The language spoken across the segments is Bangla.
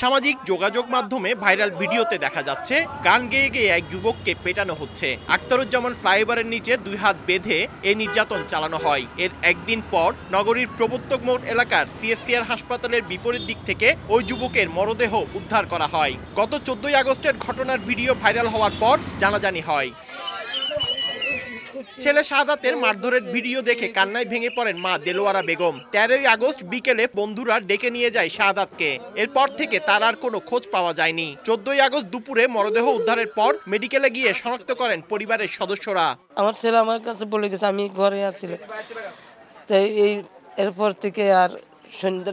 সামাজিক যোগাযোগ মাধ্যমে ভাইরাল ভিডিওতে দেখা যাচ্ছে গান গেয়ে গেয়ে এক যুবককে পেটানো হচ্ছে। আখতারুজ্জামান ফ্লাইওভারের নিচে 2 হাত বেঁধে এই নির্যাতন চালানো হয়। এর একদিন পর নগরীর প্রবর্তক মোড় এলাকার সিএসসিআর হাসপাতালের বিপরীত দিক থেকে ওই যুবকের মরদেহ উদ্ধার করা হয়। গত 14 আগস্টের ঘটনার ভিডিও ভাইরাল হওয়ার পর জানাজানি হয়। ছেলে শাহাদাতের মারধরের ভিডিও দেখে কান্নায় ভেঙে পড়েন মা দেলোয়ারা বেগম। 13 আগস্ট বিকেলে বন্ধুরা ডেকে নিয়ে যায় শাহাদাতকে। এরপর থেকে তার আর কোনো খোঁজ পাওয়া যায়নি। 14 আগস্ট দুপুরে মরদেহ উদ্ধারের পর মেডিকেলে গিয়ে শনাক্ত করেন পরিবারের সদস্যরা। আমার ছেলে আমার কাছে বলে গেছে আমি ঘরে আছিলাম, তাই এরপর থেকে আর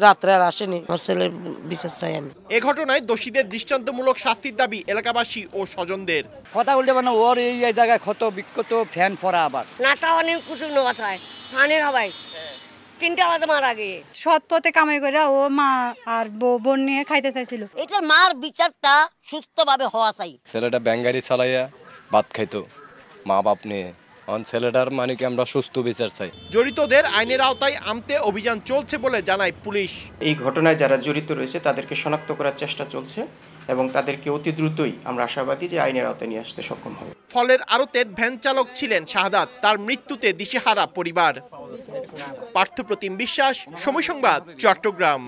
রাত্রে আর আসেনি। আমার ছেলের বিচার চাই আমি। এ ঘটনায় দোষীদের দৃষ্টান্তমূলক শাস্তির দাবি এলাকাবাসী ও স্বজনদের। কথা বলতে পারে না, ওর এই জায়গায় ক্ষত বিক্ষত ফ্যান ফরা আবার নাটা অনেক কুসুম নগাছায় ফানের হবাই 3টা বাজে মারা গিয়ে সৎ পথে কামাই করে ও মা আর বোন নিয়ে খাইতে চাইছিল। এটা মার বিচারটা সুস্থভাবে হওয়া চাই। ছেলেটা ব্যাঙ্গারি চালাইয়া ভাত খাইতো মা বাপ নিয়ে। ছেলেটার মানে কি আমরা সুস্থ বিচার চাই। জড়িতদের আইনের আওতায় আনতে অভিযান চলছে বলে জানায় পুলিশ। এই ঘটনায় যারা জড়িত রয়েছে তাদেরকে শনাক্ত করার চেষ্টা চলছে এবং তাদেরকে অতি দ্রুতই আমরা আশাবাদী যে আইনের আওতায় নিয়ে আসতে সক্ষম হবে। ফলের আড়তের ভ্যান চালক ছিলেন শাহাদাত। তার মৃত্যুতে দিশেহারা পরিবার। পার্থপ্রতিম বিশ্বাস, সময় সংবাদ, চট্টগ্রাম।